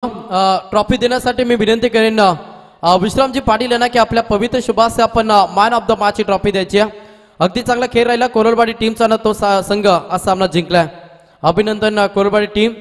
Trophy देण्यासाठी मी विनंती करेन विश्रामजी पाटील यांना की आपल्या पवित्र शुभास आपण मॅन ऑफ द मॅच ची ट्रॉफी द्यायची आहे. अगदी चांगला खेळ राहिला कोरलवाडी टीमचा ना तो संघ हा सामना जिंकलाय. अभिनंदन कोरलवाडी टीम.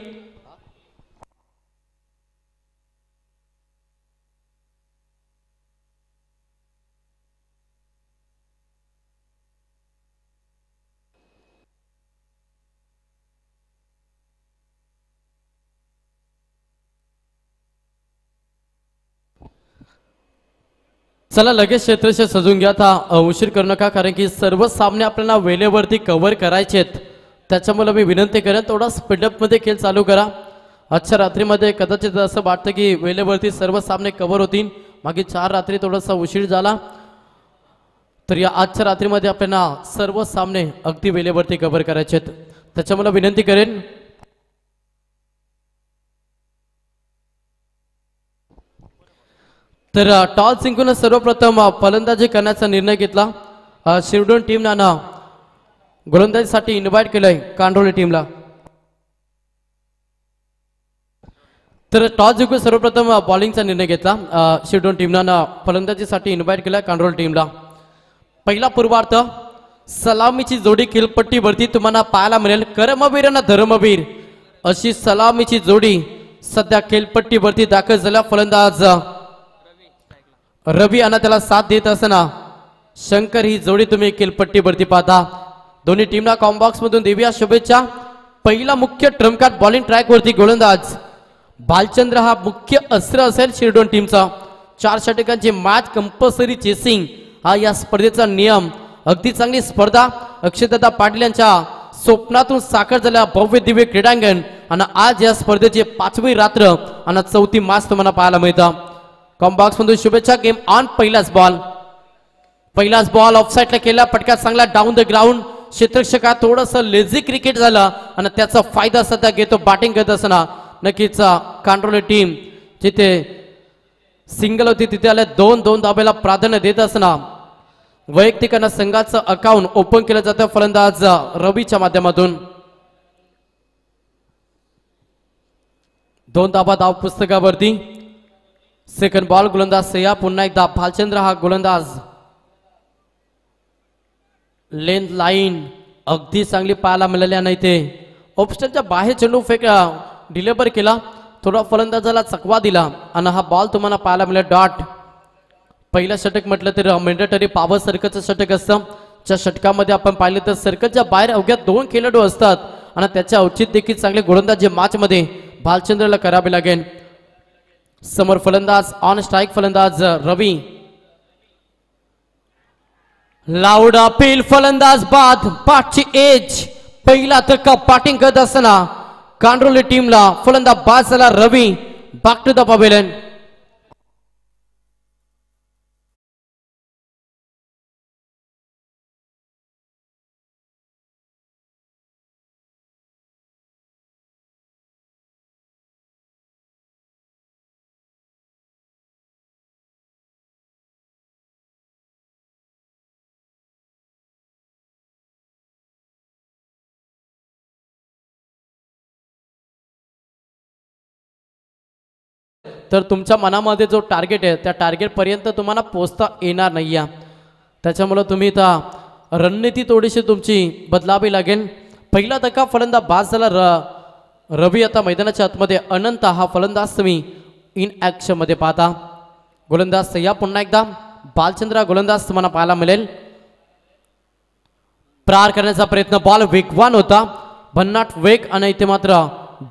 चला लगेच क्षेत्रशः सजून घ्या. आता उशीर करू नका कारण की सर्व सामने आपल्याला वेळेवरती कव्हर करायचे आहेत. त्याच्यामुळे मी विनंती करेन थोडा स्पीडअप मध्ये खेळ चालू करा. आजच्या रात्रीमध्ये कदाचित असं वाटतं की वेळेवरती सर्व सामने कव्हर होतील. मागे 4 रात्री थोडासा उशीर झाला तर या आजच्या रात्रीमध्ये आपल्याला सर्व सामने अगदी वेळेवरती कव्हर करायचे आहेत. त्याच्यामुळे विनंती करेन तर टॉस जिंकून सर्वप्रथम फलंदाजी करण्याचा निर्णय घेतला. शिरडोन टीमनं गोलंदाजीसाठी इन्व्हाइट केलंय कांडोली टीमला. तर टॉस जिंकून सर्वप्रथम बॉलिंगचा निर्णय घेतला. शिरडोन टीमनं फलंदाजीसाठी इन्व्हाइट केलाय कांडोली टीमला. पहिला पूर्वार्ध सलामीची जोडी खेळपट्टीवरती तुम्हाला पाहायला मिळेल. कर्मवीर ना धर्मवीर अशी सलामीची जोडी सध्या खेळपट्टीवरती दाखल झाल्या. फलंदाज रवी यांना त्याला साथ देत असताना शंकर ही जोडी तुम्ही खेळपट्टीवरती पाहता. दोन्ही टीमला कॉम्बॉक्स मधून देऊया शुभेच्छा. पहिला मुख्य ट्रम्प कार्ड बॉलिंग ट्रॅक वरती गोलंदाज भालचंद्र हा मुख्य अस्त्र असेल शिरडोन टीमचा. 4 षटकांची मॅच कंपल्सरी चेसिंग हा या स्पर्धेचा नियम. अगदी चांगली स्पर्धा अक्षयदादा पाटील यांच्या स्वप्नातून साकार झाल्या भव्य दिव्य क्रीडांगण आणि आज या स्पर्धेची 5वी रात्र आणि 4थी मॅच तुम्हाला पाहायला मिळतं. कॉम्बॉक्स मधून शुभेच्छा. Game on. पहिलाच बॉल ऑफसाईडला केला. पटका चांगला डाऊन द ग्राउंड. क्षेत्ररक्षका थोडस लेझी क्रिकेट झालं आणि त्याचा फायदा सध्या घेतो बॅटिंग करत असताना. नक्कीच कांट्रोल टीम जिथे सिंगल होती तिथे आल्या 2-2 धाब्याला प्राधान्य देत असताना वैयक्तिकांना संघाचं अकाउंट ओपन केलं जातं फलंदाज रवीच्या माध्यमातून. 2 धाबा धाव पुस्तकावरती. सेकंड बॉल गोलंदाज सया. पुन्हा एकदा भालचंद्र हा गोलंदाज. लेंथ लाईन अगदी चांगली पाहायला मिळाल्या नाही ते ऑप्शनच्या बाहेर चेंडू डिलेवर केला. थोडा फलंदाजाला चकवा दिला आणि हा बॉल तुम्हाला पाहायला मिळेल डॉट. पहिलं षटक म्हटलं तर मेंडेटरी पॉवर सर्कलचं षटक असतं. ज्या षटकामध्ये आपण पाहिलं तर सर्कलच्या बाहेर अवघ्या 2 खेळाडू असतात आणि त्याचे औचित्य देखील चांगले गोलंदाज मॅच मध्ये भालचंद्रला करावे लागेल. समोर फलंदाज ऑन स्ट्राइक फलंदाज रवी. लाऊड अपील फलंदाज बाद. पाठची एज. पहिला धक्का बॅटिंग करत असताना कांडोली टीमला फलंदाज बाद झाला Ravi. Back to the pavilion. तर तुमच्या मनामध्ये जो टार्गेट आहे त्या टार्गेट पर्यंत तुम्हाला पोहोचता येणार नाही. त्याच्यामुळे तुम्ही आता रणनीती थोडीशी तुमची बदलावी लागेल. पहिला धक्का फलंदाज बाद झाला रवी. आता मैदानाच्या आतमध्ये अनंत हा फलंदाज तुम्ही इन ऍक्शन मध्ये पाहता. गोलंदाज सह्या. पुन्हा एकदा भालचंद्र गोलंदाज तुम्हाला पाहायला मिळेल. प्रहार करण्याचा प्रयत्न. बॉल वेगवान होता. भन्नाट वेग आणि इथे मात्र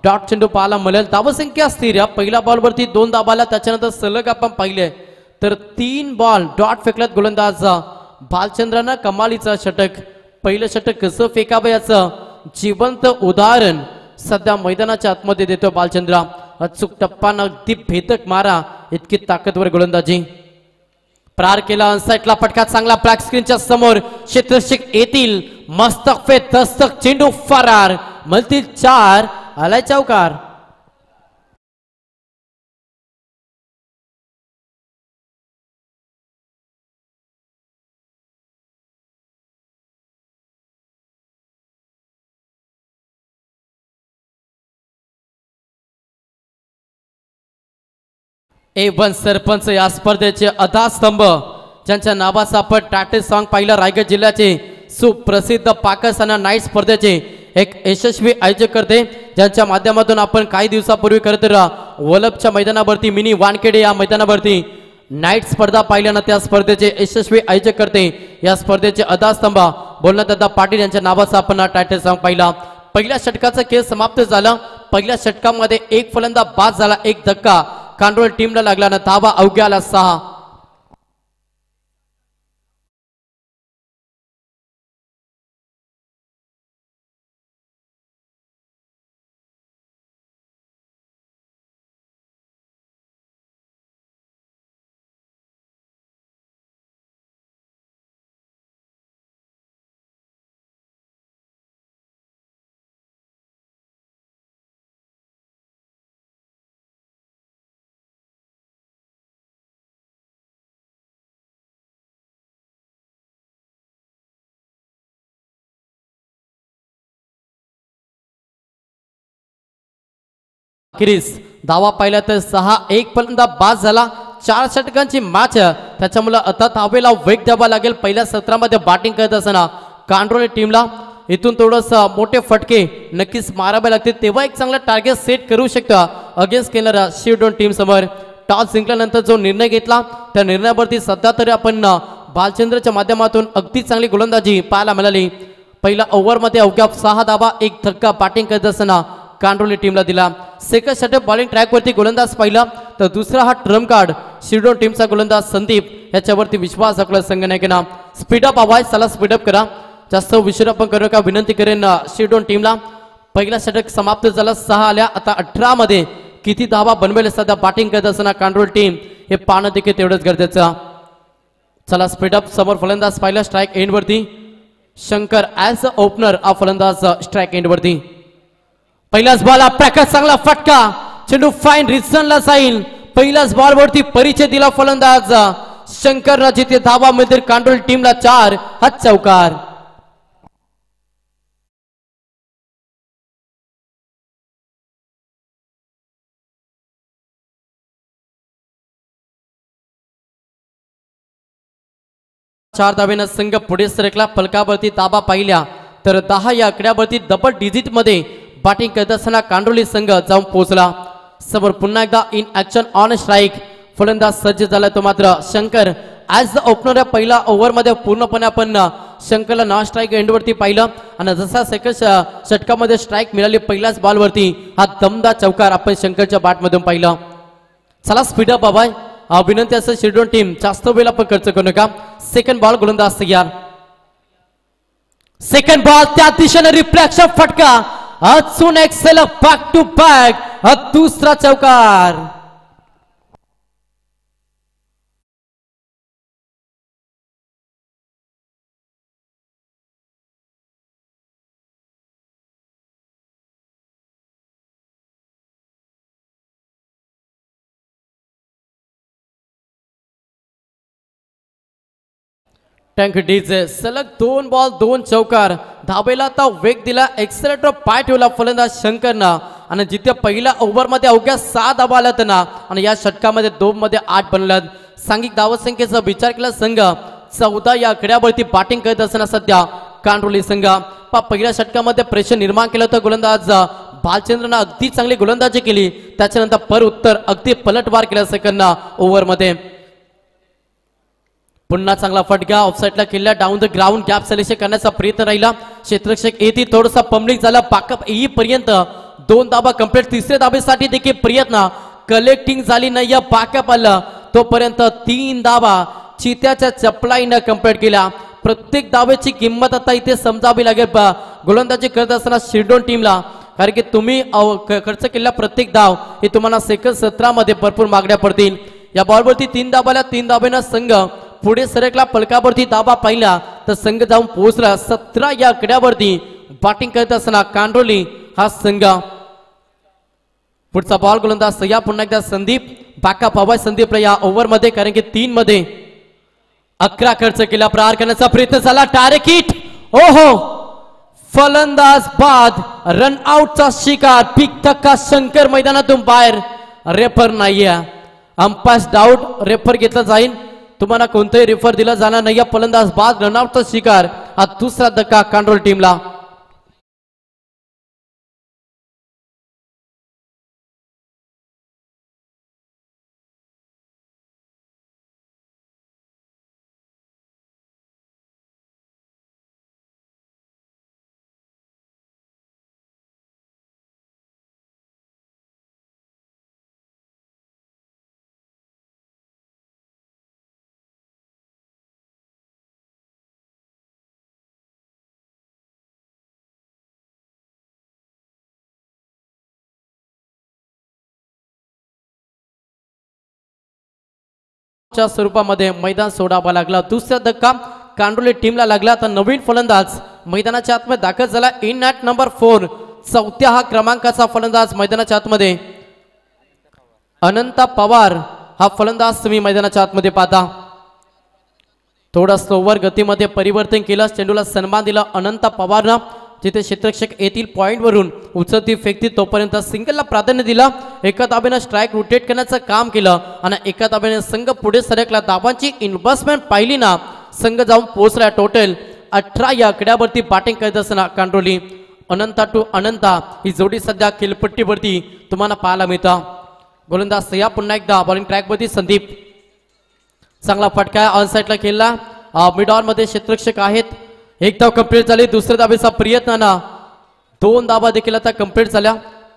डॉट चेंडू पाहायला मिळेल. धावसंख्या स्थिर. पहिल्या बॉलवरती 2 धाबाला. त्याच्यानंतर सलग आपण पाहिले तर 3 बॉल डॉट फेकल्यात गोलंदाज भालचंद्रांना. कमालीचं षटक. पहिलं षटक कसं फेकावं याचं जिवंत उदाहरण सध्या मैदानाच्या आतमध्ये देतो भालचंद्र. अचूक टप्पानं अगदी भेदक मारा इतकी ताकदवर गोलंदाजी. प्रहार केला. अनसाईटला पटका चांगला. ब्लॅक स्क्रीनच्या समोर क्षेत्ररक्षक येतील. मस्तक पे दस्तक. चेंडू फरार. मलतील 4. आलाय चौकार. A1 सरपंच या स्पर्धेचे आधारस्तंभ ज्यांच्या नावाचा आपण टायटल सॉन्ग पाहिलं रायगड जिल्ह्याचे सुप्रसिद्ध पाकसाना नाईट स्पर्धेचे एक यशस्वी आयोजक करते ज्यांच्या माध्यमातून आपण काही दिवसापूर्वी करत वलभच्या मैदानावरती मिनी वानखेडे या मैदानावरती नाईट स्पर्धा पाहिल्यानं त्या स्पर्धेचे यशस्वी आयोजक करते या स्पर्धेचे आधारस्तंभ बोलण्यात पाटील यांच्या नावाचा आपण टायटल सॉन्ग पाहिला। पहिल्या षटकाचा खेळ समाप्त झाला। पहिल्या षटकामध्ये एक फलंदाज बाद झाला, एक धक्का कांडोळ टीमला लागला ना धावा अवघ्याला 6। किरीस धावा पाहिला तर 6-1 फलंदाज बाद झाला। 4 षटकांची मॅच त्याच्यामुळे आता धावेला वेग द्यावा लागेल। पहिल्या सत्रामध्ये बॅटिंग करत असताना कांडोळे टीमला इथून थोडस मोठे फटके नक्कीच मारावे लागतील तेव्हा एक चांगला टार्गेट सेट करू शकता अगेन्स्ट केलेल्या शिवडोन टीम समोर। टॉस जिंकल्यानंतर जो निर्णय घेतला त्या निर्णयावरती सध्या तरी आपण बालचंद्रच्या माध्यमातून अगदी चांगली गोलंदाजी पाहायला मिळाली। पहिल्या ओव्हरमध्ये अवघ्या 6 धावा, एक धक्का बॅटिंग करत असताना कांडोली टीमला दिला। सेकंड षटक बॉलिंग ट्रॅकवरती गोलंदाज पाहिला तर दुसरा हा ट्रम्प कार्ड शिवडोन टीमचा गोलंदाज संदीप याच्यावरती विश्वास दाखवला संघनायकांना। स्पीडअप हवाय, चला स्पीडअप करा, जास्त उशीर आपण करू नका विनंती करेन शिवडोन टीमला। पहिला षटक समाप्त झाला, 6 आल्या, आता 18 मध्ये किती धावा बनवेल सध्या बॅटिंग करत असताना कांडोल टीम हे पाहणं देखील तेवढंच गरजेचं। चला स्पीडअप, समोर फलंदाज पाहिला स्ट्राइक एंड वरती, शंकर ॲज अ ओपनर हा फलंदाज स्ट्राइक एंड वरती। पहिलाच बॉल प्रकाश चांगला फटका, चेंडू फाईन रिझनला जाईल। पहिल्याच बॉल वरती परिचय दिला फलंदाज शंकरला, जिथे धावा मिळतील कांडोल टीमला 4, हा चौकार। चार धावेनं संघ पुढे सरकला। फलकावरती ताबा पाहिल्या तर 10 या आकड्यावरती डबल डिजिट मध्ये बॅटिंग करत असताना कांडोली संघ जाऊन पोहोचला। समोर पुन्हा एकदा इन ऍक्शन ऑन स्ट्राइक फलंदाज सज्ज झाला तो मात्र शंकर ॲज द ओपनर। पहिला ओव्हर मध्ये पूर्णपणे आपण शंकरला नॉन स्ट्राइक एंडवरती पाहिलं आणि जसा सेकंड षटकामध्ये स्ट्राइक मिळाली पहिल्याच बॉलवरती हा दमदार चौकार आपण शंकरच्या बॅटमधून पाहिलं। चला स्पीडअप हवाय, विनंती असं शिरडोन टीम जास्त वेळ आपण खर्च करू नका। सेकंड बॉल गोलंदाज तयार, सेकंड बॉल त्या दिशेने रिफ्लेक्शन फटका, अजून एक सलग बॅक टू बॅक, हा दुसरा चौकार। टँक डीजे सलग 2 बॉल 2 चौकार, धावेला आता वेग दिला, एक्सेलेटर पाय ठेवला फलंदाज शंकरनं आणि जिथे पहिल्या ओव्हरमध्ये अवघ्या 6 धावा आल्या त्यांना आणि या षटकामध्ये 2 मध्ये 8 बनल्यात। सांघिक धावसंख्येचा विचार केला संघ 14 या आकड्यावरती बॅटिंग करत असताना सध्या कांडोली संघ पहिल्या षटकामध्ये प्रेशर निर्माण केलं होतं गोलंदाज बालचंद्रनं अगदी चांगली गोलंदाजी केली, त्याच्यानंतर पर उत्तर अगदी पलटवार केला सेकंडना ओव्हरमध्ये। पुन्हा चांगला फटका ऑफसाइडला केला, down the ground gap selection करण्याचा प्रयत्न राहिला, क्षेत्ररक्षक येथे थोडासा पम्बलिंग झाला, पाकअप येईपर्यंत 2 धावा कंप्लीट, तिसऱ्या धावेसाठी देखील प्रयत्न कलेक्टिंग झाली नाही, या पाकअप आलं तोपर्यंत 3 धावा चित्याच्या चपलाईनं कंप्लीट केल्या। प्रत्येक धावेची किंमत आता इथे समजावी लागेल गोलंदाजी करत असताना शिरडोन टीमला, कारण की तुम्ही खर्च केलेला प्रत्येक धाव हे तुम्हाला सेकंड सत्रामध्ये भरपूर मागण्या पडतील। या बॉलवरती 3 धावाला 3 धावेनं संघ पुढे सरकला। पलकावरती दाबा पाहिला तर संघ जाऊन पोहोचला 17 या आकड्यावरती बॅटिंग करत असताना कांडोली हा संघ। पुढचा बॉल गोलंदाज या पुन्हा एकदा संदीप, बॅकअप हवाय संदीपला या ओव्हर मध्ये, कारण की 3 मध्ये 11 खर्च केला, प्रहार करण्याचा प्रयत्न झाला, डायरेक्ट हिट, ओहो फलंदाज बाद, रन आउटचा शिकार, पिक धक्का, शंकर मैदानातून बाहेर, रेफर नाहीये अंपायर्स डाऊट रेफर घेतला जाईल. तुम्हाला कोणताही रेफर दिला जाणार नाही. फलंदाज बाद, रनआउटचा शिकार. हा दुसरा धक्का कांडोली टीमला. च्या स्वरूपामध्ये मैदान सोडावा लागला. दुसरा धक्का कांडोली टीमला लागला. तर नवीन फलंदाज मैदानाच्या आतमध्ये दाखल झाला. इन ॲट नंबर 4 चौथ्या हा क्रमांकाचा फलंदाज मैदानाच्या आतमध्ये अनंता पवार हा फलंदाज तुम्ही मैदानाच्या आतमध्ये पाहता. थोडा स्लोवर गतीमध्ये परिवर्तन केलं. चेंडूला सन्मान दिला अनंता पवारनं. जिथे क्षेत्ररक्षक येथील पॉईंटवरून उचलती फेकती तोपर्यंत सिंगलला प्राधान्य दिला. एका दाब्यानं स्ट्राईक रोटेट करण्याचं काम केलं आणि एका दाब्याने संघ पुढे सरकला. दाबांची इन्व्हेस्टमेंट पाहिली ना, संघ जाऊन पोहोचला. टोटल 18 या आकड्यावरती बॅटिंग करत असताना कांडोली अनंता टू अनंता ही जोडी सध्या खेळपट्टीवरती तुम्हाला पाहायला मिळतं. गोलंदाज सया पुन्हा एकदा बॉलिंग ट्रॅकवरती. संदीप चांगला फटका ऑन साईडला खेळला. मिड ऑन मध्ये क्षेत्ररक्षक आहेत. एक धाव कंप्लीट झाली. दुसऱ्या धाबेचा प्रयत्न, 2 धाबा देखील आता कंप्लीट झाल्या.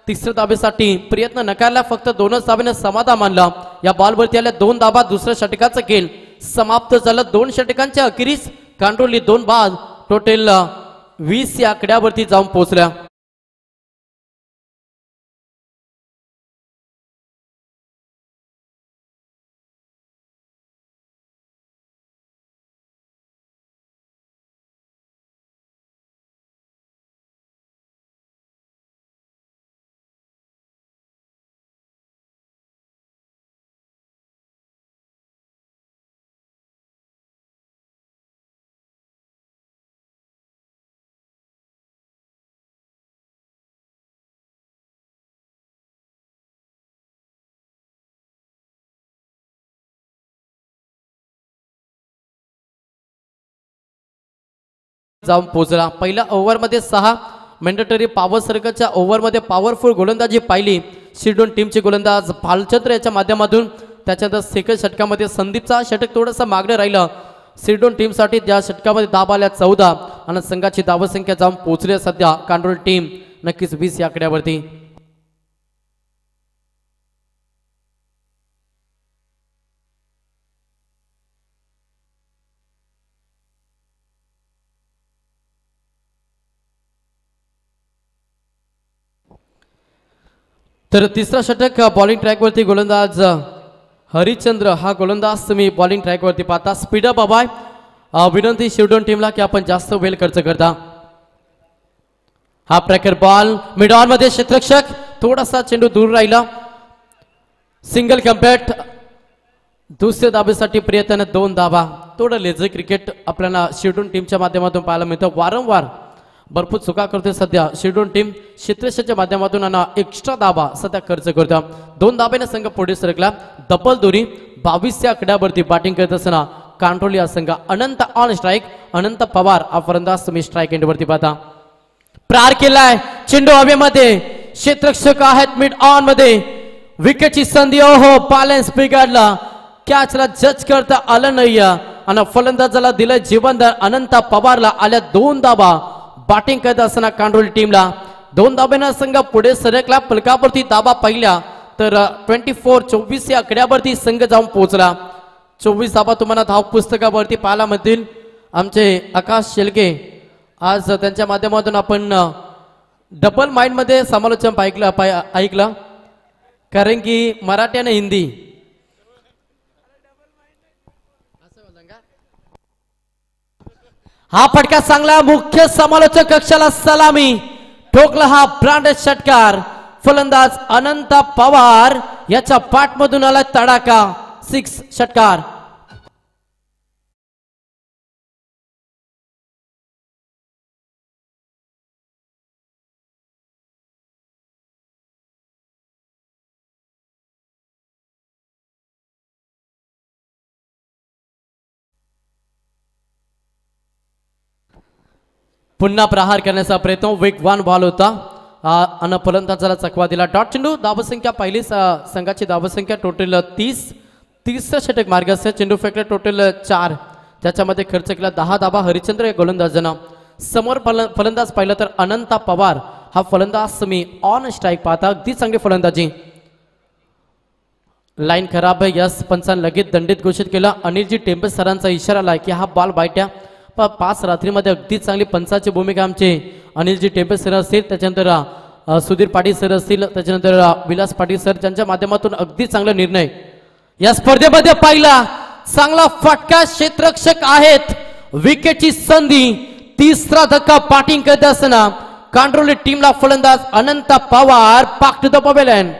तिसऱ्या धाबेसाठी प्रयत्न नकारला. फक्त 2च धाब्याने समाधान मानला. या बॉलवरती आल्या 2 धाबा. दुसऱ्या षटकाचा खेळ समाप्त झाला. 2 षटकांच्या अखेरीस कांडोली 2 बाद. टोटल 20 या आकड्यावरती जाऊन पोहोचल्या. जाऊन पोहोचला. पहिल्या ओव्हरमध्ये 6 मॅन्डेटरी पॉवर सर्कलच्या ओव्हरमध्ये पॉवरफुल गोलंदाजी पाहिली शिरडोन टीमचे गोलंदाज भालचंद्र याच्या माध्यमातून. त्याच्यानंतर सेकंड षटकामध्ये संदीपचा षटक थोडंसं मागणं राहिलं शिरडोन टीमसाठी. त्या षटकामध्ये धावा आल्या 14 आणि संघाची धावसंख्या जाऊन पोहोचली सध्या कांडोली टीम नक्कीच 20 या आकड्यावरती. तर तिसरा षटक बॉलिंग ट्रॅकवरती गोलंदाज हरिचंद्र हा गोलंदाज तुम्ही बॉलिंग ट्रॅकवरती पाहता. स्पीडअप हवाय. विनंती शिरडोन टीमला की आपण जास्त वेळ खर्च करता. हा प्रॅकर बॉल मिड ऑन मध्ये क्षेत्ररक्षक थोडासा चेंडू दूर राहिला. Single complete. दुसऱ्या धाबेसाठी प्रयत्न 2 धाबा. थोडं लेझर क्रिकेट आपल्याला शिरडोन टीमच्या माध्यमातून पाहायला मिळतं. वारंवार भरपूर चुका करते सध्या शिरडोन टीम. क्षेत्ररक्षकाच्या माध्यमातून एक्स्ट्रा धाबा सध्या खर्च करतो. 2 धाब्याने संघ पुढे सरकला. डबल दोरी 22 या आकड्यावरती बॅटिंग करत असताना कांडोली हा संघ अनंत ऑन स्ट्राईक. अनंत पवार हा फलंदाज तुम्ही स्ट्राईक एंडवरती पाहता. प्रार केलाय. चेंडू हवेमध्ये. क्षेत्ररक्षक आहेत मिड ऑन मध्ये. विकेटची संधी. ओहो, बॅलन्स बिघडला. कॅचला जज करता आलं नाही आणि फलंदाजाला दिलं जीवनदार. अनंत पवारला आल्या 2 धाबा. बॅटिंग करत असताना कांडोली टीमला 2 धाब्यानं संघ पुढे सरकला. फलकावरती धाबा पाहिल्या तर 24 या आकड्यावरती संघ जाऊन पोहोचला. 24 धाबा तुम्हाला धाव पुस्तकावरती पाहायला मिळतील. आमचे आकाश शेलके आज त्यांच्या माध्यमातून आपण डबल माइंड मध्ये समालोचन ऐकलं कारण की मराठी आणि हिंदी. हा फटका चांगला. मुख्य समालोचक कक्षाला सलामी. ठोकला हा ब्रांडेड षटकार. फलंदाज अनंत पवार याच्या पाठमधून आला तडाखा. 6 षटकार. पुन्हा प्रहार करण्याचा प्रयत्न, वेगवान बॉल होता आणि फलंदाजाला चकवा दिला. डॉट चेंडू. धावसंख्या पहिली संघाची धावसंख्या टोटल 30 षटक मार्गाचे. चेंडू फेकले टोटल 4, त्याच्यामध्ये खर्च केला 10 धावा हरिचंद्र या गोलंदाजांना. समोर फलंदाज पाहिलं तर अनंता पवार हा फलंदाज मी ऑन स्ट्राईक पाहता. अगदी चांगली फलंदाजी. लाईन खराब आहे. यस पंचांनी लगेच दंडित घोषित केला. अनिलजी टेंबे सरांचा इशारा आला की हा बॉल बायट्या. 5 रात्रीमध्ये अगदी चांगली पंचाची भूमिका आमचे अनिलजी टेंबे सर असतील, त्याच्यानंतर सुधीर पाटील सर असतील, त्याच्यानंतर विलास पाटील सर, ज्यांच्या माध्यमातून अगदी चांगला निर्णय या स्पर्धेमध्ये पाहिला. चांगला फटका. क्षेत्ररक्षक आहेत. विकेटची संधी. तिसरा धक्का बॅटिंग करत असताना कांडोली टीमला फलंदाज अनंता पवार पाक टू द पवेलियन.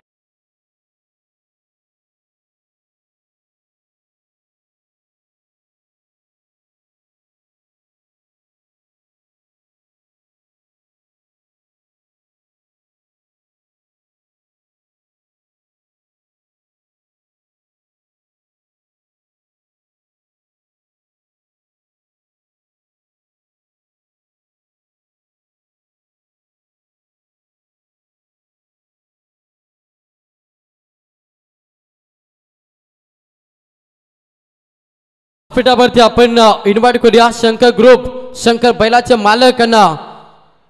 व्यासपीठावरती आपण इन्व्हाइट करूया शंकर ग्रुप, शंकर बैलाचे मालकांना,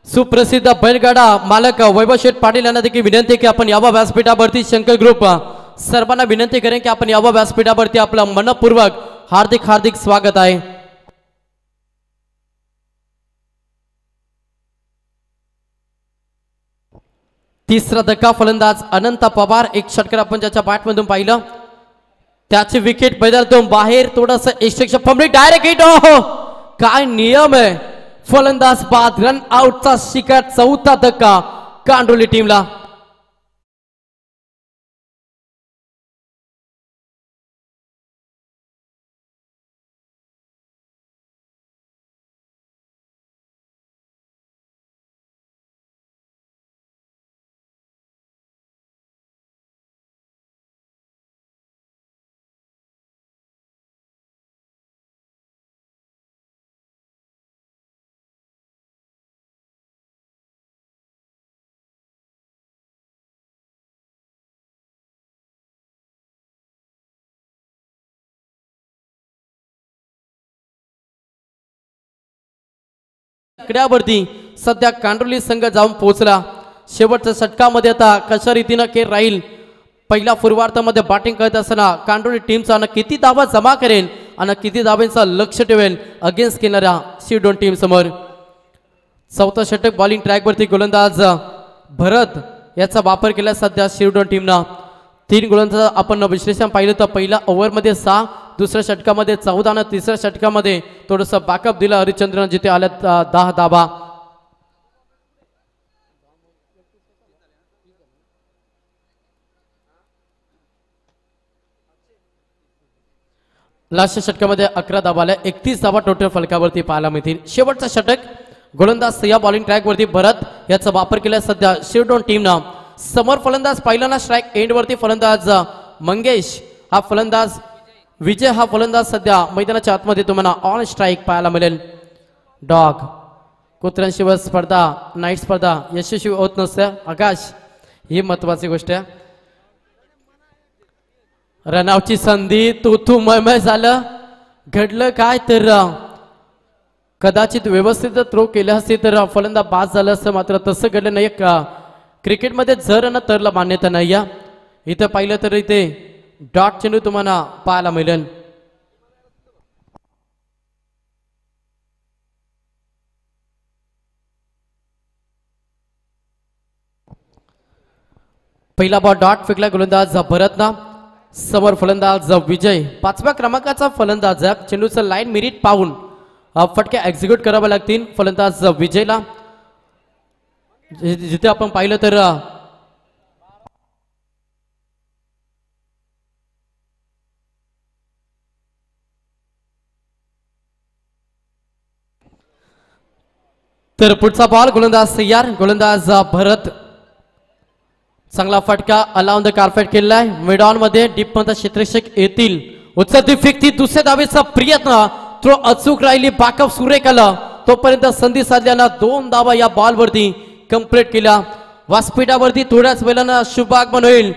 सुप्रसिद्ध बैलगाडा मालक वैभव शेठ पाटील यांना देखील विनंती की आपण यावं व्यासपीठावरती. शंकर ग्रुप सर्वांना विनंती करेन की आपण यावं व्यासपीठावरती. आपलं मनपूर्वक हार्दिक हार्दिक स्वागत आहे. तिसरा धक्का फलंदाज अनंता पवार. एक षटकार आपण ज्याच्या बॅटमधून पाहिलं त्याची विकेट बैदरतून बाहेर. थोडस एक्स्ट्रा फंबली डायरेक्ट हिट. हो काय नियम आहे. फलंदाज बाद. रन आउटचा शिकार. चौथा धक्का कांडोली टीमला. आकड्यावरती सध्या कांडोली संघ जाऊन पोहोचला. शेवटच्या षटकामध्ये आता कशा रीतीनं खेळ राहील. पहिल्या पूर्वार्धामध्ये बॅटिंग करत असताना कांडोली टीमचा किती धावा जमा करेल आणि किती धावांचा लक्ष ठेवेल अगेन्स्ट केणाऱ्या शिवडोन टीम समोर. चौथा षटक बॉलिंग ट्रॅकवरती गोलंदाज भरत याचा वापर केला सध्या शिवडोन टीमनं. 3 गोलंदाज आपण विश्लेषण पाहिलं तर पहिल्या ओव्हरमध्ये 6, दुसऱ्या षटकामध्ये 14 आणि तिसऱ्या षटकामध्ये थोडंसं बॅकअप दिलं हरिचंद्रन, जिथे आल्यात 10 धावा. लास्टच्या षटकामध्ये 11 धावा आल्या. 31 धावा टोटल फलकावरती पाहायला मिळतील. शेवटचा षटक गोलंदाज या बॉलिंग ट्रॅकवरती भरत याचा वापर केला सध्या शिवडोन टीमनं. समोर फलंदाज पाहिला ना स्ट्राईक एंड वरती फलंदाज मंगेश हा फलंदाज, विजय हा फलंदाज सध्या मैदानाच्या आतमध्ये तुम्हाला ऑन स्ट्राईक पाहायला मिळेल. डॉग कुत्र्यांशिवाय स्पर्धा, नाईट स्पर्धा यशस्वी होत नसते. आकाश ही महत्वाची गोष्ट आहे. रनआउटची संधी तू मय झालं. घडलं काय तर कदाचित व्यवस्थित थ्रो केले असते तर फलंदाज बाद झालं असतं, मात्र तसं घडलं नाही. क्रिकेटमध्ये जर ना तरला मान्यता नाही. इथं पाहिलं तर इथे डॉट चेंडू तुम्हाला पाहायला मिळेल. पहिला बॉल डॉट फेकला गोलंदाज भरतना. समोर फलंदाज विजय 5व्या क्रमांकाचा फलंदाज. चेंडूचं लाईन मिरिट पाहून फटके एक्झिक्यूट करावे लागतील फलंदाज विजयला. जिथे आपण पाहिलं तर पुढचा बॉल गोलंदाज तयार. गोलंदाज भरत चांगला फटका अलाउन द कार्पेट केलाय. मिड ऑन मध्ये डीप मध्ये क्षेत्ररक्षक येतील. उचलती फेकती दुसऱ्या धावेचा प्रयत्न. थ्रो अचूक राहिली. बॅकअप सुरेख आलं. तोपर्यंत संधी साधल्यानं 2 धावा या बॉलवरती कंप्लीट केल्या. व्यासपीठावरती थोड्याच वेळानं शुभ आगमन होईल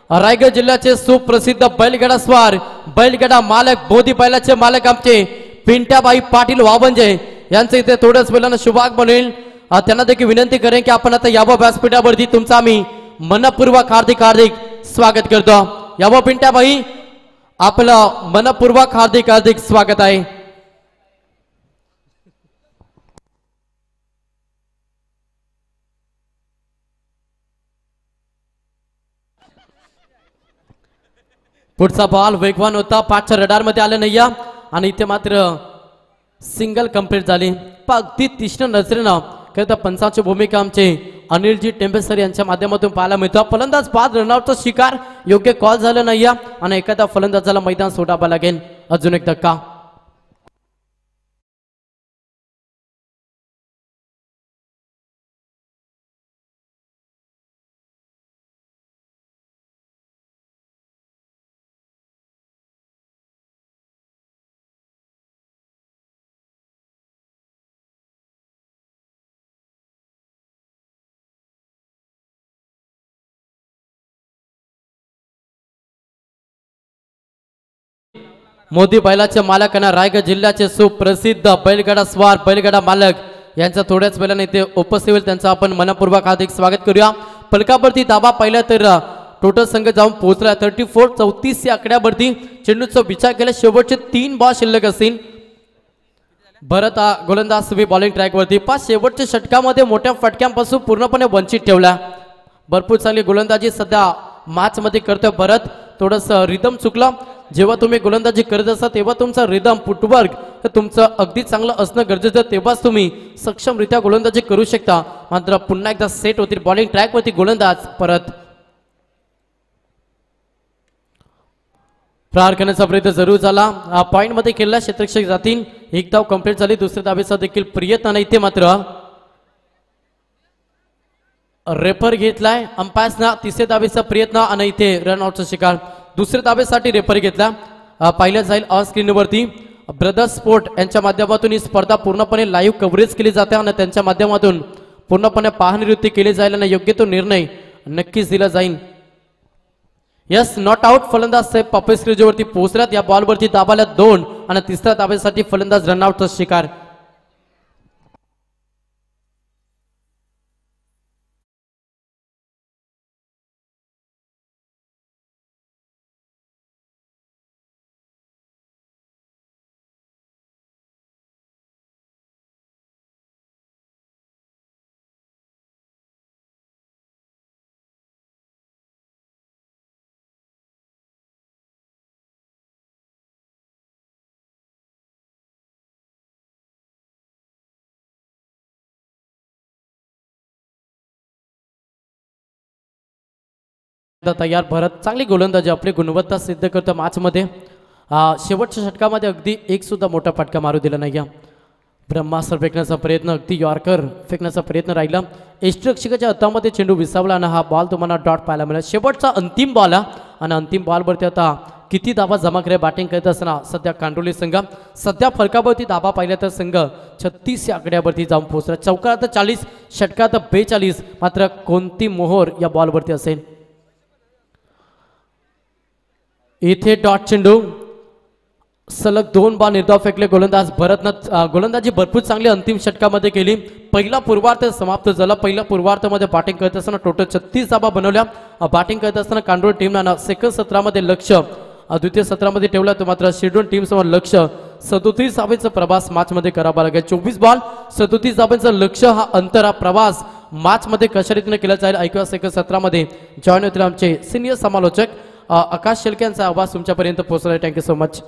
रायगड जिल्ह्याचे सुप्रसिद्ध बैलगाडा स्वार बैलगाडा मालक बोधी बैलाचे मालक आमचे पिंट्याबाई पाटील वाबंजे यांचे इथे थोड्याच वेळानं शुभ आगमन होईल. त्यांना देखील विनंती करेन की आपण आता यावं व्यासपीठावरती. तुमचं आम्ही मनपूर्वक हार्दिक हार्दिक स्वागत करतो. यावं पिंट्याबाई, आपलं मनपूर्वक हार्दिक हार्दिक स्वागत आहे. पुढचा बॉल वेगवान होता, 5च्या रडार मध्ये आलं नाही आणि इथे मात्र सिंगल कंप्लीट झाली. अगदी तीक्ष्ण नजरेनं खरं पंचाची भूमिका आमचे अनिलजी टेंबेसर यांच्या माध्यमातून पाहायला मिळतो. फलंदाज बाद रनआउटचा शिकार, योग्य कॉल झालं नाही आणि एखाद्या फलंदाजाला मैदान सोडावं लागेल. अजून एक धक्का. मोदी बैलाचे मालकांना रायगड जिल्ह्याचे सुप्रसिद्ध बैलगाडा स्वार बैलगाडा मालक यांचा थोड्याच वेळाने इथे उपस्थित होईल. त्यांचं आपण मनपूर्वक हार्दिक स्वागत करूया. फलकावरती दाबा पाहिला तर टोटल संघ जाऊन पोहोचला 34-34 या आकड्यावरती. चेंडूचा विचार केला शेवटचे 3 बॉल शिल्लक असतील. भरत गोलंदाज सुबी बॉलिंग ट्रॅकवरती. 5 शेवटच्या षटकामध्ये मोठ्या फटक्यांपासून पूर्णपणे वंचित ठेवला. भरपूर चांगली गोलंदाजी सध्या मॅच मध्ये करतोय भरत. थोडस रिदम चुकला. जेव्हा तुम्ही गोलंदाजी करत असता तेव्हा तुमचा रिदम फुटवर्क तुमचं अगदी चांगलं असणं गरजेचं, तेव्हाच तुम्ही सक्षमरित्या गोलंदाजी करू शकता. मात्र पुन्हा एकदा सेट होतील बॉलिंग ट्रॅकवरती गोलंदाज परत. प्रहार करण्याचा प्रयत्न जरूर झाला. पॉइंट मध्ये खेळला क्षेत्ररक्षक जातील. एक धाव कंप्लीट झाली. दुसऱ्या धावेचा देखील प्रयत्न नाही. इथे मात्र रेफर घेतलाय अंपायर्सना. तिसऱ्या धावेचा प्रयत्न आणि इथे रनआउटचा शिकार. दुसऱ्या धावेसाठी रेफर घेतला. पाहिलं जाईल ऑन स्क्रीनवरती ब्रदर्स स्पोर्ट यांच्या माध्यमातून ही स्पर्धा पूर्णपणे लाईव्ह कव्हरेज केली जाते आणि त्यांच्या माध्यमातून पूर्णपणे पाहणीवृत्ती केली जाईल आणि योग्य तो निर्णय नक्कीच दिला जाईल. Yes, not out. फलंदाज साहेब पापे स्क्रीनवरती पोहोचल्यात. या बॉलवरती दाबाला 2 आणि तिसऱ्या धावेसाठी फलंदाज रनआउटचा शिकार. तयार भरत. चांगली गोलंदाजी, आपली गुणवत्ता सिद्ध करतो मॅच मध्ये. शेवटच्या षटकामध्ये अगदी एक सुद्धा मोठा फटका मारू दिला नाही. ब्रह्मास्त्र फेकण्याचा प्रयत्न, अगदी यॉर्कर फेकण्याचा प्रयत्न राहिला. यष्टिरक्षकाच्या हातामध्ये चेंडू विसावला आणि हा बॉल तुम्हाला डॉट पाहायला मिळाला. शेवटचा अंतिम बॉल आणि अंतिम बॉलवरती आता किती धावा जमा करे बॅटिंग करत असताना सध्या कांडोली संघ. सध्या फलकावरती धावा पाहिल्या तर संघ 36 या आकड्यावरती जाऊन पोहोचला. चौकात 40, षटकात 42. मात्र कोणती मोहोर या बॉलवरती असेल. इथे डॉट चेंडू. सलग 2 बॉल निर्धाव फेकले गोलंदाज भरतनं. गोलंदाजी भरपूर चांगली अंतिम षटकामध्ये केली. पहिला पूर्वार्ध समाप्त झाला. पहिल्या पूर्वार्धामध्ये बॅटिंग करत असताना टोटल 36 धावा बनवल्या. बॅटिंग करत असताना कांडोळी टीमनं सेकंड सत्रामध्ये लक्ष, द्वितीय सत्रामध्ये ठेवला. तर मात्र शेड्यूल टीम समोर लक्ष 37 धावेचा प्रवास मॅच मध्ये करावा लागेल. 24 बॉल 37 धावेचं लक्ष, हा अंतर, हा प्रवास मॅच मध्ये कशा रीतीने केला जाईल ऐकूया सेकंड सत्रामध्ये. जॉईन होतील आमचे सिनियर समालोचक आकाश शेळके यांचा आवाज तुमच्यापर्यंत पोहोचला. Thank you so much.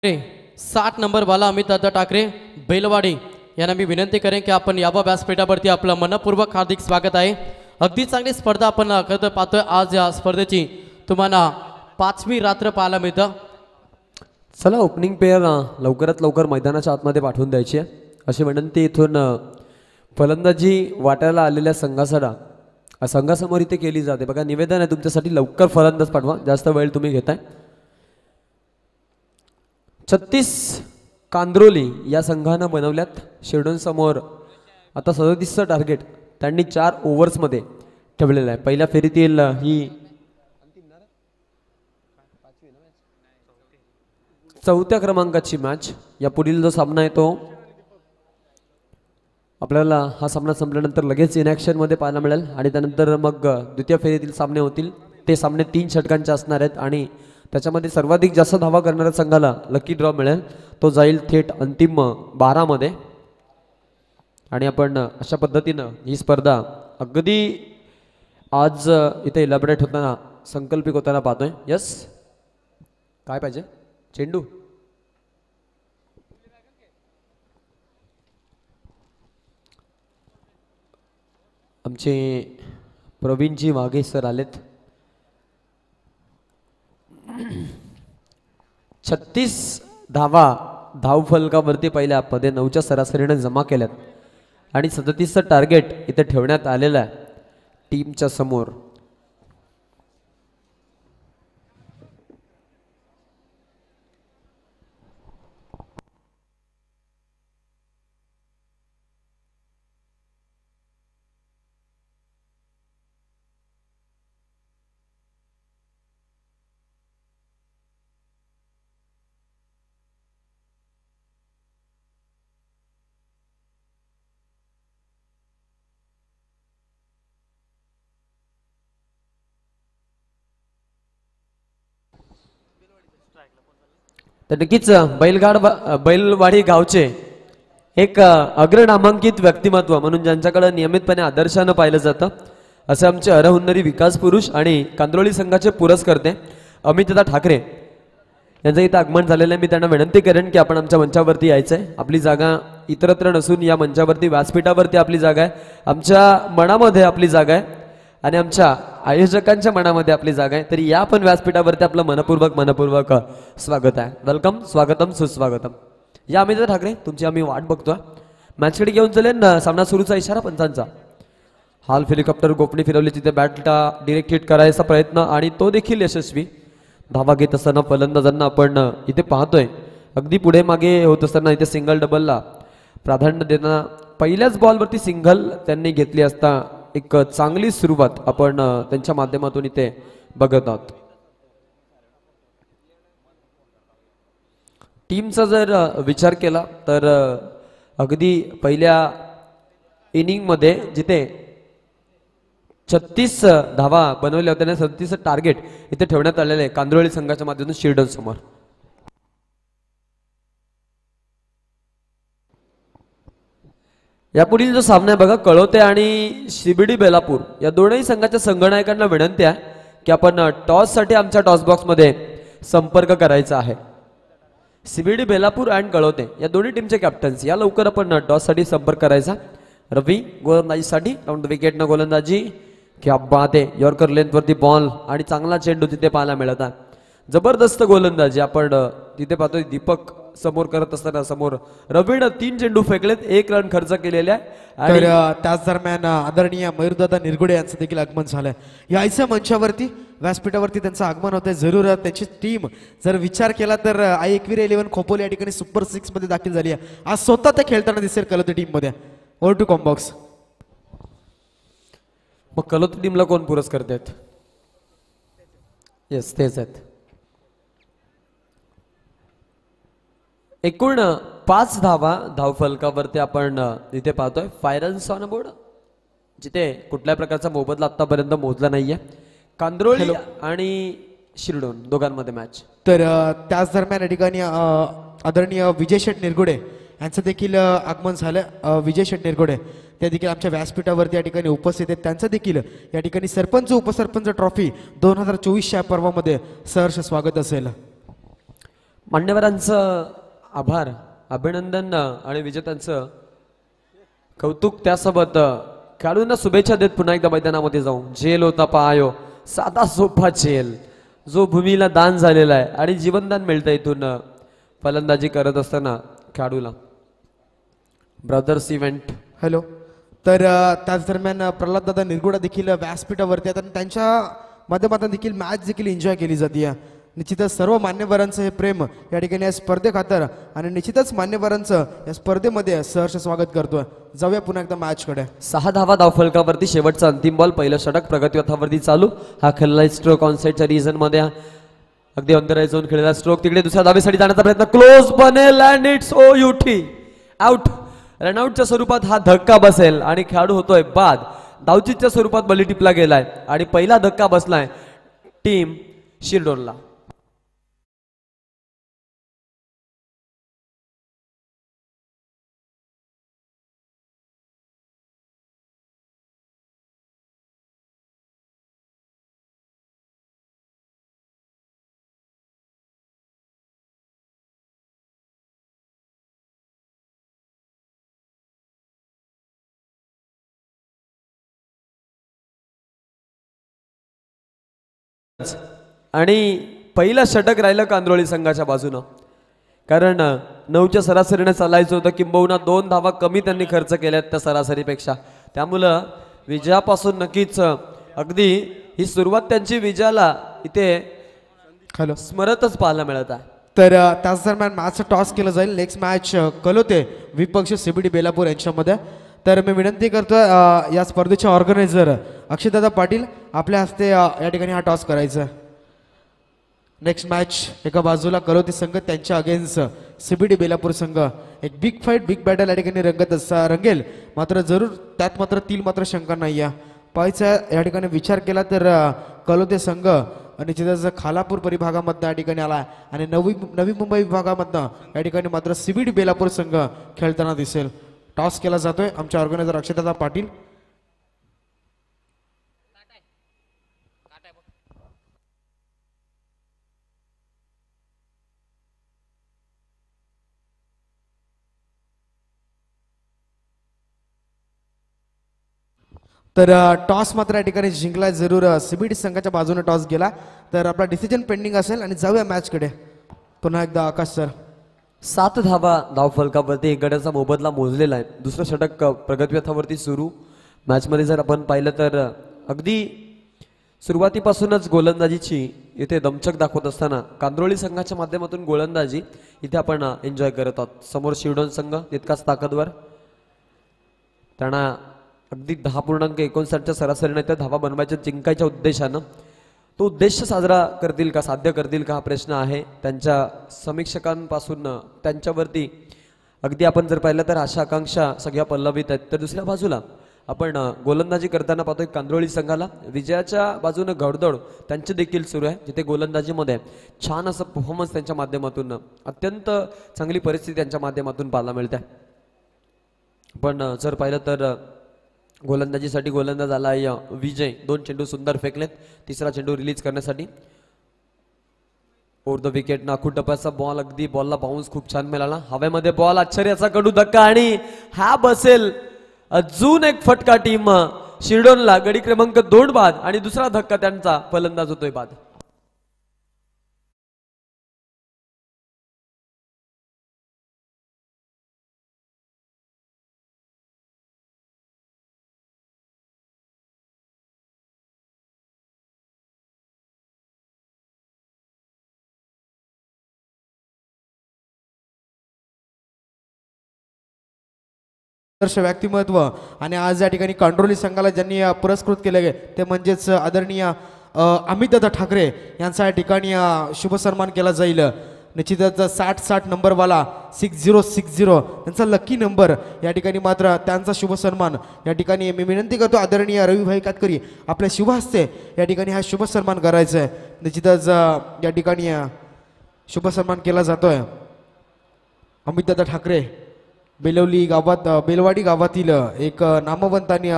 60 नंबर वाला अमित दादा ठाकरे बेलवाडी यांना मी विनंती करेन की आपण याबा व्यासपीठावरती आपलं मनपूर्वक हार्दिक स्वागत आहे। अगदी चांगली स्पर्धा आपण पाहतोय आज या स्पर्धेची तुम्हाला 5वी रात्र पाहायला मिळतं। चला ओपनिंग पेअर लवकरात लवकर मैदानाच्या आतमध्ये पाठवून द्यायची आहे अशी विनंती इथून फलंदाजी वाटायला आलेल्या संघासमोर इथे केली जाते। बघा निवेदन आहे तुमच्यासाठी, लवकर फलंदाज पाठवा, जास्त वेळ तुम्ही घेताय। 36 कांद्रोली या संघानं बनवल्यात शिरडोन समोर आता 37चं टार्गेट त्यांनी 4 ओव्हर्समध्ये ठेवलेलं आहे। पहिल्या फेरीतील ही 4थ्या क्रमांकाची मॅच। या पुढील जो सामना आहे तो आपल्याला हा सामना संपल्यानंतर लगेच इनॅक्शन मध्ये पाहायला मिळेल आणि त्यानंतर मग द्वितीय फेरीतील सामने होतील। ते सामने 3 षटकांचे असणार आहेत आणि त्याच्यामध्ये सर्वाधिक जास्त धावा करणाऱ्या संघाला लकी ड्रॉ मिळेल, तो जाईल थेट अंतिम 12 मध्ये। आणि आपण अशा पद्धतीनं ही स्पर्धा अगदी आज इथे इलॅबोरेट होताना संकल्पित होताना पाहतोय। यस, काय पाहिजे? चेंडू आमचे प्रवीणजी वाघे सर आलेत। 36 धावा धावफलकावरती पहिल्या 9च्या सरासरीने जमा केल्यात आणि 37चं टार्गेट इथे ठेवण्यात आलेलं आहे टीमच्या समोर। तर नक्कीच बैलवाडी गावचे एक अग्रनामांकित व्यक्तिमत्व म्हणून ज्यांच्याकडे नियमितपणे आदर्शानं पाहिलं जातं असे आमचे अरहुन्नरी विकास पुरुष आणि कांद्रोळी संघाचे पुरस्कर्ते अमितदा ठाकरे यांचं इथं आगमन झालेलं आहे। मी त्यांना विनंती करेन की आपण आमच्या मंचावरती यायचंय। आपली जागा इतरत्र नसून या मंचावरती व्यासपीठावरती आपली जागा आहे, आमच्या मनामध्ये आपली जागा आहे आणि आमच्या आयोजकांच्या मनामध्ये आपली जागा आहे। तरी या पण व्यासपीठावरती आपलं मनपूर्वक स्वागत आहे। वेलकम, स्वागतम, सुस्वागतम। या अमित ठाकरे तुमची आम्ही वाट बघतोय। मॅचकडे घेऊन चलेन। सामना सुरूचा इशारा पंचांचा। हाल हेलिकॉप्टर गोपणी फिरवली, तिथे बॅटला डिरेक्ट हिट करायचा प्रयत्न आणि तो देखील यशस्वी। धावा घेत असताना फलंदाजांना आपण इथे पाहतोय अगदी पुढे मागे होत असताना इथे सिंगल डबलला प्राधान्य देताना पहिल्याच बॉलवरती सिंगल त्यांनी घेतली असता एक चांगली सुरुवात आपण त्यांच्या माध्यमातून इथे बघत आहोत। टीमचा जर विचार केला तर अगदी पहिल्या इनिंग मध्ये जिथे 36 धावा बनवल्या होत्या, 37 टार्गेट इथे ठेवण्यात आलेले आहे कांद्रोळी संघाच्या माध्यमातून शिरडोन समोर। यापुढील जो सामना आहे बघा, कळोते आणि शिबिडी बेलापूर या दोनही संघाच्या संघनायकांना विनंती आहे की आपण टॉस साठी आमच्या टॉस बॉक्स मध्ये संपर्क करायचा आहे। शिबिडी बेलापूर अँड कळोते या दोन्ही टीमचे कॅप्टन्स या लवकर आपण टॉस साठी संपर्क करायचा। रवी गोलंदाजीसाठी राऊंड विकेट न गोलंदाजी, क्या बात आहे, यॉर्कर लेंथ वरती बॉल आणि चांगला चेंडू तिथे पाहायला मिळत आहे। जबरदस्त गोलंदाजी आपण तिथे पाहतोय। दीपक समोर करत असताना समोर रवीनं 3 चेंडू फेकलेत, 1 रन खर्च केलेले आहे। तर त्याच दरम्यान आदरणीय मयूरदादा निरगुडे यांचं देखील आगमन झालंय। यायचं मंचावरती व्यासपीठावरती त्यांचं आगमन होतंय। जरूर त्यांची टीम जर विचार केला तर आई एकवीर 11 खोपोली या ठिकाणी सुपर 6 मध्ये दाखल झाली आहे। आज स्वतः ते खेळताना दिसेल कलोते टीम मध्ये। ओव्हर टू कॉम्बॉक्स। मग कलोते टीमला कोण पुरस्कार देत? येस, तेच आहेत। एकूण 5 धावा धावफलकावरती आपण इथे पाहतोय। फायर ऑन बोर्ड जिथे कुठल्या प्रकारचा मोबदला आतापर्यंत मोजला नाहीये। कांद्रोळी आणि शिरडोन दोघांमध्ये मॅच। तर त्याच दरम्यान या ठिकाणी आदरणीय विजय शेठ निरगुडे यांचं देखील आगमन झालं। विजय शेठ निरगुडे त्या देखील आमच्या व्यासपीठावरती या ठिकाणी उपस्थित आहेत। त्यांचं देखील या ठिकाणी सरपंच उपसरपंच ट्रॉफी 2024 च्या पर्वामध्ये सहर्ष स्वागत असेल। मान्यवरांचं आभार, अभिनंदन आणि विजेत्यांचं कौतुक. त्यासोबत खेळाडूंना शुभेच्छा देत पुन्हा एकदा मैदानामध्ये जाऊन जेल होता पायो साधा सोपा जेल जो भूमीला दान झालेला आहे आणि जीवनदान मिळतं इथून फलंदाजी करत असताना खेळाडूला. Brothers event. हॅलो. तर त्याच दरम्यान प्रल्हाद दादा निरगुडा देखील व्यासपीठावरती आहेत आणि त्यांच्या माध्यमातून देखील मॅच देखील एन्जॉय केली जाते. निश्चितच सर्व मान्यवरांचं हे प्रेम या ठिकाणी या स्पर्धेखातर आणि निश्चितच मान्यवरांचं या स्पर्धेमध्ये सहर्ष स्वागत करतोय. जाऊया पुन्हा एकदा मॅचकडे. 6 धावा धावफलकावरती शेवटचा अंतिम बॉल. पहिलं षटक प्रगतीपथावरती चालू. हा खेळला स्ट्रोक ऑन साइडच्या रिजन मध्ये अगदी अंतराळी झोन खेळलेला स्ट्रोक. तिकडे दुसऱ्या धावेसाठी जाण्याचा प्रयत्न क्लोज बनेल and it's O U T out. रनआउटच्या स्वरूपात हा धक्का बसेल आणि खेळाडू होतोय बाद. धावचीच्या स्वरूपात बली टिपला गेलाय आणि पहिला धक्का बसलाय टीम शिरडोनला. आणि पहिलं षटक राहिलं कांद्रोळी संघाच्या बाजूनं, कारण 9च्या सरासरीने चालायचं होतं. किंबहुना 2 धावा कमी त्यांनी खर्च केल्यात त्या सरासरीपेक्षा. त्यामुळं विजयापासून नक्कीच अगदी ही सुरुवात त्यांची विजयाला इथे हॅलो स्मरतच पाहायला मिळत आहे. तर त्याच दरम्यान मॅचचं टॉस केलं जाईल. नेक्स्ट मॅच कलोते विपक्ष सीबीडी बेलापूर यांच्यामध्ये. तर मी विनंती करतोय या स्पर्धेचे ऑर्गनायझर अक्षयदादा पाटील आपल्या हस्ते या ठिकाणी हा टॉस करायचा. नेक्स्ट मॅच एका बाजूला कलोते संघ त्यांच्या अगेन्स्ट सीबीडी बेलापूर संघ. एक बिग फाईट बिग बॅटल या ठिकाणी रंगेल. मात्र जरूर त्यात मात्र मात्र शंका नाही आहे. पाहायचा या ठिकाणी विचार केला तर कलोते संघ निश्चितच खालापूर परिभागामधनं या ठिकाणी आला आणि नवी मुंबई विभागामधनं या ठिकाणी मात्र सीबीडी बेलापूर संघ खेळताना दिसेल. टॉस केला जातोय. आमचे ऑर्गनायझर अक्षयदादा पाटील. तर टॉस मात्र या ठिकाणी जिंकला जरूर सीबीडी संघाच्या बाजूने टॉस गेला. तर आपला डिसिजन पेंडिंग असेल आणि जाऊया मॅचकडे. पुन्हा एकदा आकाश सर. 7 धावा धावफलकावरती 1 गड्याचा मोबदला मोजलेला आहे. दुसरं षटक प्रगतीपथावरती सुरू. मॅचमध्ये जर आपण पाहिलं तर अगदी सुरुवातीपासूनच गोलंदाजीची इथे दमछक दाखवत असताना कांद्रोळी संघाच्या माध्यमातून गोलंदाजी इथे आपण एन्जॉय करत आहोत. समोर शिरडोन संघ तितकाच ताकदवर. त्यांना अगदी 10.59च्या सरासरीने त्या धावा बनवायच्या जिंकायच्या उद्देशानं तो उद्देश साजरा करतील का, साध्य करतील का हा प्रश्न आहे त्यांच्या समीक्षकांपासून. त्यांच्यावरती अगदी आपण जर पाहिलं तर आशा आकांक्षा सगळ्या पल्लवित आहेत. तर दुसऱ्या बाजूला आपण गोलंदाजी करताना पाहतोय कांद्रोळी संघाला विजयाच्या बाजूनं घडदौड त्यांची देखील सुरू आहे, जिथे गोलंदाजीमध्ये छान असं परफॉर्मन्स त्यांच्या माध्यमातून, अत्यंत चांगली परिस्थिती त्यांच्या माध्यमातून पाहायला मिळते. पण जर पाहिलं तर गोलंदाजीसाठी गोलंदाज आला विजय. 2 चेंडू सुंदर फेकलेत. तिसरा चेंडू रिलीज करण्यासाठी ओव्हर द विकेट नाखून टप्प्याचा बॉल. अगदी बॉलला बाउन्स खूप छान मिळाला. हवेमध्ये बॉल, आश्चर्याचा कडू धक्का आणि हा बसेल अजून एक फटका टीम शिरडोनला. गडी क्रमांक 2 बाद आणि दुसरा धक्का त्यांचा फलंदाज होतोय बाद. व्यक्तिमत्व आणि आज या ठिकाणी कांड्रोली संघाला ज्यांनी पुरस्कृत केले ते म्हणजेच आदरणीय अमितदादा ठाकरे यांचा या ठिकाणी शुभ सन्मान केला जाईल. निश्चितच 60 नंबरवाला 6060 त्यांचा लकी नंबर या ठिकाणी मात्र त्यांचा शुभ सन्मान या ठिकाणी मी विनंती करतो आदरणीय रविभाई कातकरी आपल्या शुभ हस्ते या ठिकाणी हा शुभ सन्मान करायचा आहे. निश्चितच या ठिकाणी शुभ सन्मान केला जातोय. अमितदादा ठाकरे बेलवली गावात बेलवाडी गावातील एक नामवंत आणि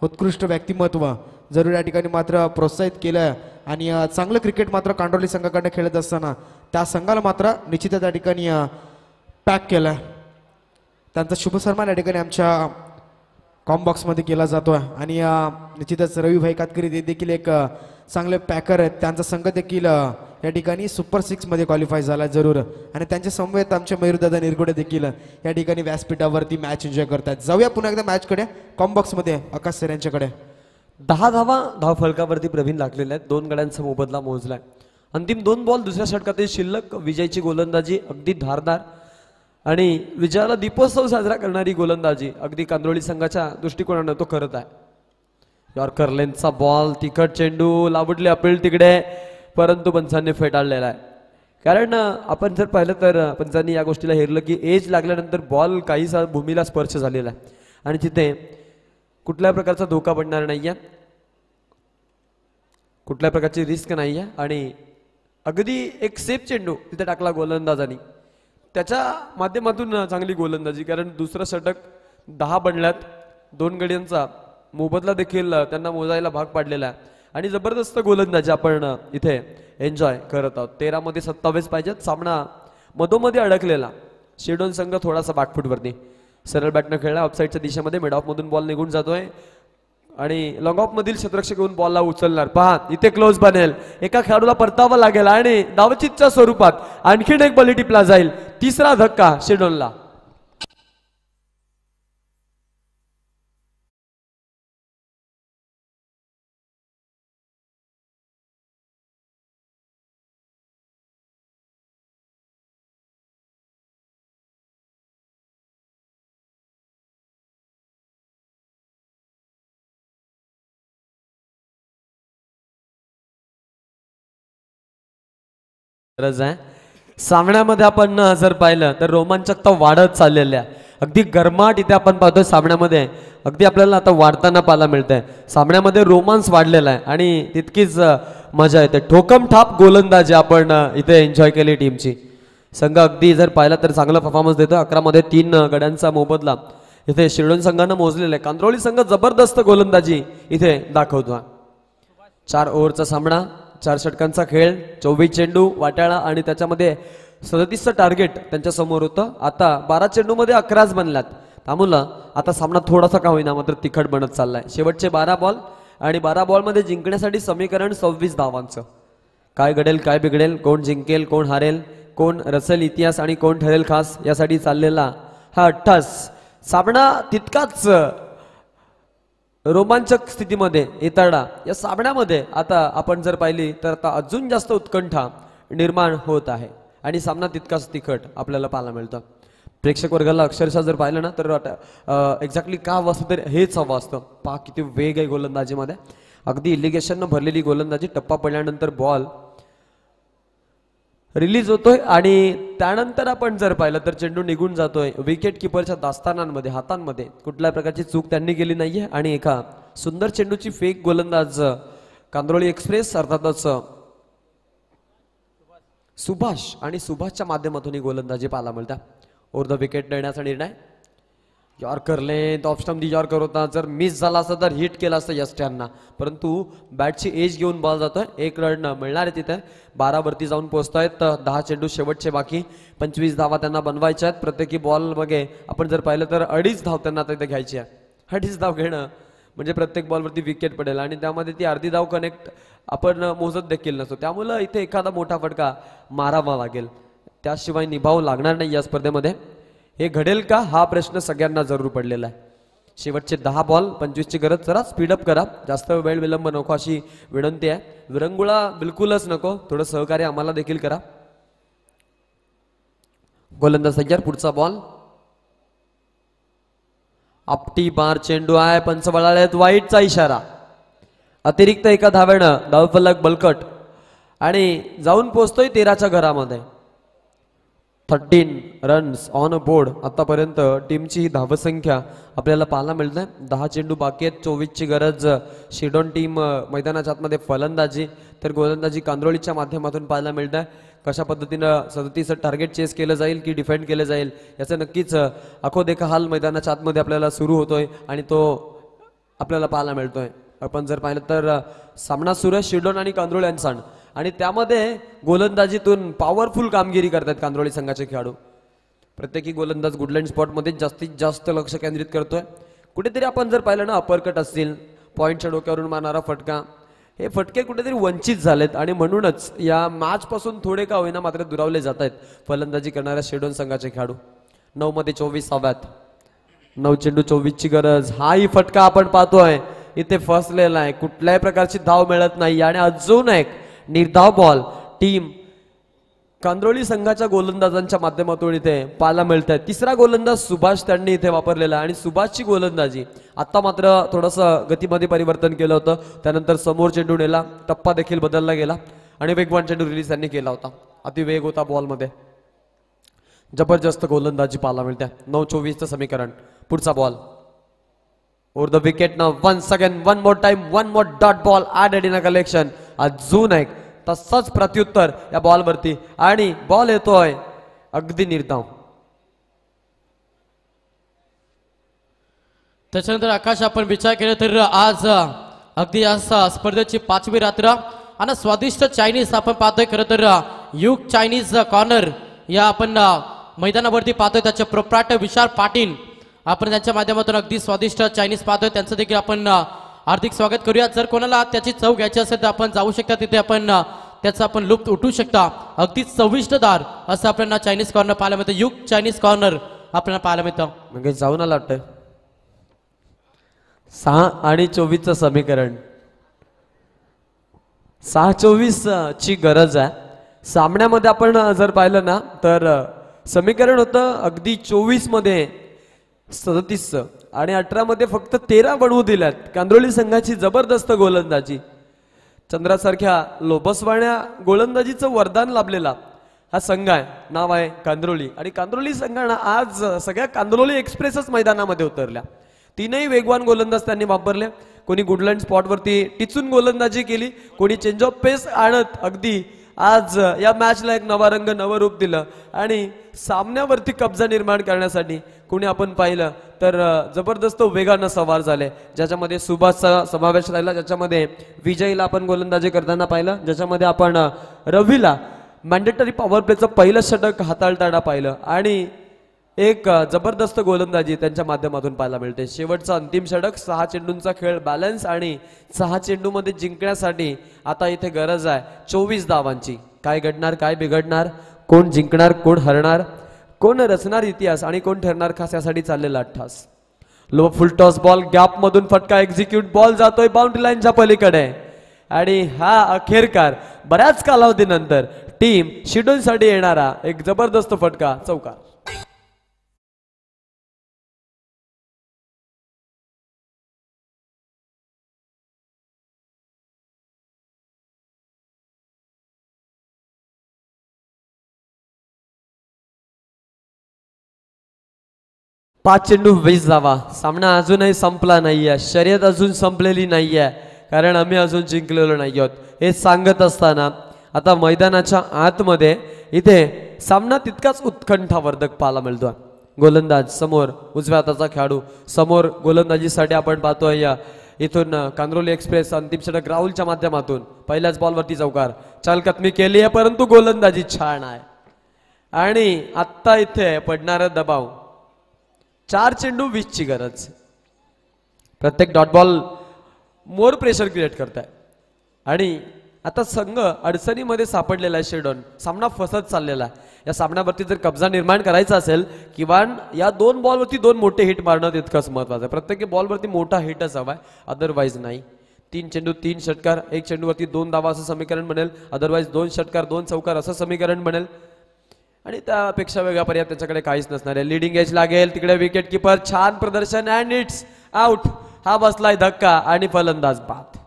उत्कृष्ट व्यक्तिमत्व जरूर या ठिकाणी मात्र प्रोत्साहित केलं आणि चांगलं क्रिकेट मात्र कांडोली संघाकडे खेळत असताना त्या संघाला मात्र निश्चितच त्या ठिकाणी पॅक केलं. त्यांचा शुभ सन्मान या ठिकाणी आमच्या कॉम्बॉक्समध्ये केला जातोय आणि निश्चितच रविभाई कातकरी ते देखील एक चांगले पॅकर आहेत. त्यांचा संघ देखील या ठिकाणी सुपर 6 मध्ये क्वालिफाय झाला जरूर आणि त्यांच्या समवेत आमचे मयूरदादा निरगुडे देखील या ठिकाणी व्यासपीठावरती मॅच एन्जॉय करतात. जाऊया पुन्हा एकदा मॅचकडे कॉम्बॉक्समध्ये आकाश सर यांच्याकडे. 10 धावा धावफलकावरती प्रवीण लागलेले आहेत. 2 गड्यांचा मोबदला मोजलाय. अंतिम 2 बॉल दुसऱ्या षटकातील शिल्लक. विजयची गोलंदाजी अगदी धारदार आणि विजयाला दीपोत्सव साजरा करणारी गोलंदाजी अगदी कांदोळी संघाच्या दृष्टिकोनानं तो करत आहे. यॉर्कर लेनचा बॉल, तिखट चेंडू, लाबुडली अपील तिकडे, परंतु पंचांनी फेटाळलेला आहे. कारण आपण जर पाहिलं तर पंचांनी या गोष्टीला हेरलं की एज लागल्यानंतर बॉल काहीसा भूमीला स्पर्श झालेला आहे आणि तिथे कुठल्या प्रकारचा धोका पडणार नाहीये, कुठल्या प्रकारची रिस्क नाहीये आणि अगदी एक सेफ चेंडू तिथे टाकला गोलंदाजांनी. त्याच्या माध्यमातून चांगली गोलंदाजी, कारण दुसरं षटक 10 बनल्यात. 2 गड्यांचा मोबदला देखील त्यांना मोजायला भाग पाडलेला आहे आणि जबरदस्त गोलंदाजी आपण इथे एन्जॉय करत आहोत. 13 मध्ये 27 पाहिजेत. सामना मधोमध्ये अडकलेला. शिडोन संघ थोडासा बॅकफुटवरती सरळ बॅटनं खेळला. ऑफसाईडच्या दिशेमध्ये मिड ऑफ मधून बॉल निघून जातोय आणि लॉंग ऑफ मधील क्षेत्ररक्षक येऊन बॉलला उचलणार. पहा इथे क्लोज बनेल, एका खेळाडूला परतावा लागेल आणि धावचीतच्या स्वरूपात आणखीन एक बॉल टिपला जाईल. तिसरा धक्का शिडोनला. गरज आहे. सामन्यामध्ये आपण जर पाहिलं तर रोमांचकता वाढत चाललेली आहे. अगदी गरमाट इथे आपण पाहतोय सामन्यामध्ये अगदी आपल्याला आता वाढताना पाहायला मिळतंय. सामन्यामध्ये रोमांस वाढलेला आहे आणि तितकीच मजा येते. ठोकम ठाप गोलंदाजी आपण इथे एन्जॉय केली टीमची. संघ अगदी जर पाहिला तर चांगला परफॉर्मन्स देतो. 11 मध्ये 3 गड्यांचा मोबदला इथे शिरडोन संघानं मोजलेला आहे. कांदोळी संघ जबरदस्त गोलंदाजी इथे दाखवतो. 4 ओव्हरचा सामना, 4 षटकांचा खेळ, 24 चेंडू वाटाळा आणि त्याच्यामध्ये 37चं टार्गेट त्यांच्या समोर होतं. आता 12 चेंडूमध्ये 11च बनल्यात. त्यामुळं आता सामना थोडासा का होईना मात्र तिखट बनत चाललाय. शेवटचे 12 बॉल आणि 12 बॉलमध्ये जिंकण्यासाठी समीकरण 26 धावांचं. काय घडेल काय बिघडेल, कोण जिंकेल कोण हारेल, कोण रसेल इतिहास आणि कोण ठरेल खास, यासाठी चाललेला हा 88 सामना तितकाच रोमांचक स्थितीमध्ये येताना या सामन्यामध्ये आता आपण जर पाहिली तर आता अजून जास्त उत्कंठा निर्माण होत आहे आणि सामना तितकाच तिखट आपल्याला पाहायला मिळतं. प्रेक्षक वर्गाला अक्षरशः जर पाहिलं ना तर एक्झॅक्टली का हवं असतं तर हेच हवं असतं. पहा किती वेग आहे गोलंदाजीमध्ये. अगदी इलिगेशननं भरलेली गोलंदाजी. टप्पा पडल्यानंतर बॉल रिलीज होतोय आणि त्यानंतर आपण जर पाहिलं तर चेंडू निघून जातोय. विकेट किपरच्या दास्तानांमध्ये हातांमध्ये कुठल्या प्रकारची चूक त्यांनी केली नाहीये आणि एका सुंदर चेंडूची फेक गोलंदाज कांदोळी एक्सप्रेस अर्थातच सुभाष आणि सुभाषच्या माध्यमातून ही गोलंदाजी पाहायला मिळतात. ओव्हर द विकेट देण्याचा निर्णय. Yorker length off stump yorker होता. जर मिस झाला असता तर हिट केला असतं यस्ट्यांना, परंतु बॅटची एज घेऊन बॉल जातोय. 1 रन मिळणार आहे तिथे. 12 वरती जाऊन पोहोचतायत. 10 चेंडू शेवटचे बाकी. 25 धावा त्यांना बनवायच्या आहेत. प्रत्येकी बॉल मध्ये आपण जर पाहिलं तर 2.5 धाव त्यांना तिथे घ्यायची आहे. 2.5 धाव घेणं म्हणजे प्रत्येक बॉलवरती विकेट पडेल आणि त्यामध्ये ती अर्धी धाव कनेक्ट आपण मोजत देखील नसतो. त्यामुळं इथे एखादा मोठा फटका मारावा लागेल, त्याशिवाय निभाव लागणार नाही या स्पर्धेमध्ये. हे घडेल का हा प्रश्न सगळ्यांना जरूर पडलेला आहे. शेवटचे 10 बॉल 25ची गरज. जरा स्पीडअप करा, जास्त वेळ विलंब नको अशी विनंती आहे. विरंगुळा बिलकुलच नको, थोडं सहकार्य आम्हाला देखील करा. गोलंदाज तयार. पुढचा बॉल आपटी बार चेंडू आहे. पंच वळालेत. वाईटचा इशारा. अतिरिक्त एका धावेनं धावफलक बलकट आणि जाऊन पोहोचतोय 13च्या घरामध्ये. 13 रन्स ऑन अ बोर्ड आतापर्यंत टीमची धावसंख्या आपल्याला पाहायला मिळते. 10 चेंडू बाकी आहेत. 24ची गरज. शिडोन टीम मैदानाच्या आतमध्ये फलंदाजी तर गोलंदाजी कांदोळीच्या माध्यमातून पाहायला मिळते. कशा पद्धतीनं 37 टार्गेट चेस केलं जाईल की डिफेंड केलं जाईल याचं नक्कीच आखो देखा हाल मैदानाच्या आतमध्ये आपल्याला सुरू होतोय आणि तो आपल्याला पाहायला मिळतोय. आपण जर पाहिलं तर सामना सुरू आहे शिडोन आणि कांदोळी यांचा आणि त्यामध्ये गोलंदाजीतून पॉवरफुल कामगिरी करतात कांदोळी संघाचे खेळाडू. प्रत्येकी गोलंदाज गुडलँड स्पॉटमध्ये जास्तीत जास्त लक्ष केंद्रित करतोय. कुठेतरी आपण जर पाहिलं ना अपरकट असतील, पॉईंटच्या डोक्यावरून मारणारा फटका, हे फटके कुठेतरी वंचित झालेत आणि म्हणूनच या मॅच पासून थोडे का होईना मात्र दुरावले जात आहेत फलंदाजी करणाऱ्या शेडोन संघाचे खेळाडू. 9 मध्ये 24 हव्यात, 9 चेंडू 24 ची गरज. हाही फटका आपण पाहतोय इथे फसलेला आहे, कुठल्याही प्रकारची धाव मिळत नाही आणि अजून एक निर्धाव बॉल टीम कांदोळी संघाच्या गोलंदाजांच्या माध्यमातून इथे पाहायला मिळत आहे. तिसरा गोलंदाज सुभाष त्यांनी इथे वापरलेला आणि सुभाषची गोलंदाजी आता मात्र थोडंसं गतीमध्ये परिवर्तन केलं होतं. त्यानंतर समोर चेंडू नेला, टप्पा देखील बदलला गेला आणि वेगवान चेंडू रिलीज त्यांनी केला होता. अति वेग होता बॉलमध्ये, जबरदस्त गोलंदाजी पाहायला मिळते. 9-24 समीकरण. पुढचा बॉल ओव्हर द विकेट ना, once again, one more time, one more dot ball added in a collection. अजून एक तसंच प्रत्युत्तर या बॉलवरती आणि बॉल येतोय अगदी निर्धाव. त्याच्यानंतर आकाश आपण विचार केला तर आज अगदी या स्पर्धेची 5वी रात्र आणि स्वादिष्ट चायनीज आपण पाहतोय. खरं तर युग चायनीज कॉर्नर या आपण मैदानावरती पाहतोय. त्याचे प्रोप्रायटर विशाल पाटील आपण त्यांच्या माध्यमातून अगदी स्वादिष्ट चायनीज पाहतोय. त्यांचं देखील आपण हार्दिक स्वागत करूया. जर कोणाला त्याची चव घ्यायची असेल तर आपण जाऊ शकता तिथे, आपण त्याचा आपण लुप्त उठू शकता. अगदी चविष्टदार असं आपल्याला चायनीज कॉर्नर पाहायला मिळतं. युग चायनीज कॉर्नर आपल्याला पाहायला मिळतं. म्हणजे जाऊन आला वाटतं. 6 आणि 24 समीकरण. 6-24 ची गरज आहे सामन्यामध्ये. आपण जर पाहिलं ना तर समीकरण होतं अगदी 24 मध्ये 37 आणि 18 मध्ये फक्त 13 बनवू दिल्यात. कांदोळी संघाची जबरदस्त गोलंदाजी, चंद्रासारख्या लोभसवाण्या गोलंदाजीचं वरदान लाभलेला हा संघ आहे. नाव आहे कांदोळी आणि कांदोळी संघानं आज सगळ्या कांदोळी एक्सप्रेसच मैदानामध्ये उतरल्या. 3ही वेगवान गोलंदाज त्यांनी वापरले. कोणी गुडलँड स्पॉटवरती टिचून गोलंदाजी केली, कोणी चेंज ऑफ पेस आणत अगदी आज या मॅचला एक नवा रंग, नवं रूप दिलं आणि सामन्यावरती कब्जा निर्माण करण्यासाठी कोणी आपण पाहिलं तर जबरदस्त वेगानं सवार झाले, ज्याच्यामध्ये सुभाषचा समावेश राहिला, ज्याच्यामध्ये विजयला आपण गोलंदाजी करताना पाहिलं, ज्याच्यामध्ये आपण रवीला मॅन्डेटरी पॉवर प्लेचं पहिलं षटक हाताळताना पाहिलं आणि एक जबरदस्त गोलंदाजी त्यांच्या माध्यमातून पाहायला मिळते. शेवटचा अंतिम षटक, 6 चेंडूंचा खेळ, बॅलन्स आणि 6 चेंडूमध्ये जिंकण्यासाठी आता इथे गरज आहे 24 धावांची. काय घडणार, काय बिघडणार, कोण जिंकणार, कोण हरणार, कोण रचणार इतिहास आणि कोण ठरणार खास, यासाठी चाललेला अट्ठास. Low full toss ball, gap मधून फटका एक्झिक्यूट, बॉल जातोय बाउंड्री लाईनच्या पलीकडे आणि हा अखेरकार बऱ्याच कालावधीनंतर टीम शेड्यूलसाठी येणारा एक जबरदस्त फटका, चौकार. पाच चेंडू 20 धावा. सामना अजूनही संपला नाहीये, शर्यत अजून संपलेली नाहीये, कारण आम्ही अजून जिंकलेलो नाही आहोत हे सांगत असताना आता मैदानाच्या आतमध्ये इथे सामना तितकाच उत्कंठावर्धक पाहायला मिळतोय. गोलंदाज समोर, उजव्या हाताचा खेळाडू समोर गोलंदाजीसाठी आपण पाहतोय. इथून कांदोली एक्सप्रेस अंतिम षटक राहुलच्या माध्यमातून पहिल्याच बॉलवरती चौकार, चालकत्मी केली आहे परंतु गोलंदाजी छान आहे आणि आत्ता इथे पडणारा दबाव. 4 चेंडू 20 ची गरज. प्रत्येक dot ball more pressure create करताय आणि आता संघ अडचणीमध्ये सापडलेला आहे. शेडोन सामना फसत चाललेला आहे. या सामन्यावरती जर कब्जा निर्माण करायचा असेल किंवा या 2 बॉलवरती 2 मोठे हिट मारणं तितकंच महत्वाचं आहे. प्रत्येक बॉलवरती मोठा हिटच हवाय, अदरवाईज नाही. 3 चेंडू 3 षटकार, 1 चेंडूवरती 2 धावा असं समीकरण बनेल, अदरवाईज 2 षटकार 2 चौकार असं समीकरण बनेल आणि त्यापेक्षा वेगळा पर्याय त्याच्याकडे काहीच नसणार आहे. लिडिंग एज लागेल तिकडे, विकेट किपर छान प्रदर्शन अँड इट्स आउट. हा बसलाय धक्का आणि फलंदाज बाद.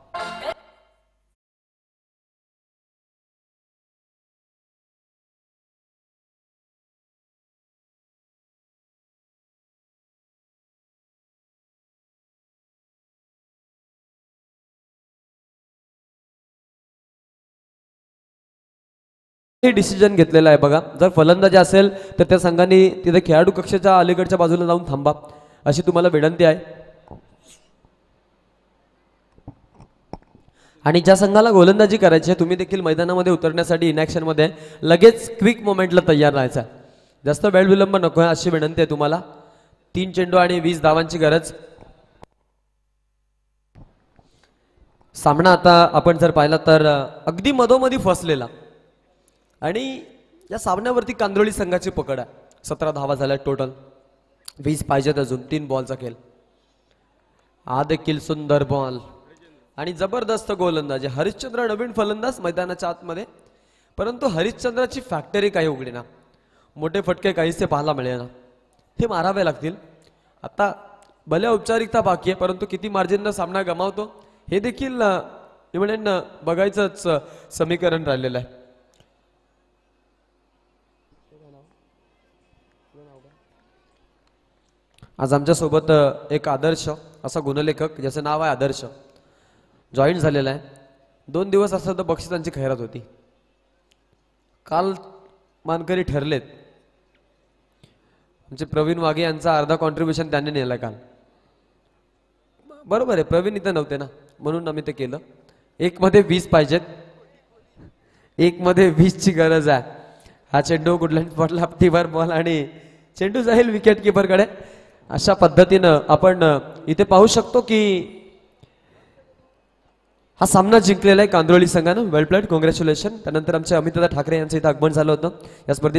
डिसिजन घेतलेला आहे बघा. जर फलंदाजी असेल तर त्या संघाने तिथे खेळाडू कक्षाच्या अलीकडच्या बाजूला जाऊन थांबा अशी तुम्हाला विनंती आहे. आणि ज्या संघाला गोलंदाजी करायची आहे तुम्ही देखील मैदानामध्ये उतरण्यासाठी इनॅक्शनमध्ये लगेच क्विक मोमेंटला तयार राहायचा आहे. जास्त वेळ विलंब नको आहे अशी विनंती आहे तुम्हाला. 3 चेंडू आणि 20 धावांची गरज. सामना आता आपण जर पाहिला तर अगदी मधोमधी फसलेला आणि या सामन्यावरती कांद्रोळी संघाची पकड आहे. 17 धावा झाल्या टोटल. 20 पाहिजेत अजून. 3 बॉलचा खेळ. हा देखील सुंदर बॉल आणि जबरदस्त गोलंदाजी. हरिश्चंद्र नवीन फलंदाज मैदानाच्या आतमध्ये, परंतु हरिश्चंद्राची फॅक्टरी काही उघडी ना. मोठे फटके काहीसे पाहायला मिळेना. हे मारावे लागतील. आता भले औपचारिकता बाकी आहे परंतु किती मार्जिननं सामना गमावतो हे देखील मी म्हणेन बघायचंच समीकरण राहिलेलं आहे. आज आमच्या सोबत एक आदर्श असा गुणलेखक ज्याचं नाव आहे आदर्श जॉईन झालेला आहे. 2 दिवस असं तर बक्षिसांची खैरात होती. काल मानकरी ठरलेत. आमचे प्रवीण वाघे यांचा अर्धा कॉन्ट्रीब्युशन त्यांनी नेला काल. बरोबर आहे, प्रवीण इथं नव्हते ना म्हणून आम्ही ते केलं. 1 मध्ये 20 पाहिजेत. 1 मध्ये 20 ची गरज आहे. हा चेंडू कुठल्याही स्पॉटला टीवर बॉल आणि चेंडू जाईल विकेट किपरकडे. अशा पद्धतीनं आपण इथे पाहू शकतो की हा सामना जिंकलेला आहे कांद्रोळी संघानं. वेल प्लेड, कॉंग्रॅच्युलेशन. त्यानंतर आमचे अमितदादा ठाकरे यांचं इथं आगमन झालं होतं. या स्पर्धेत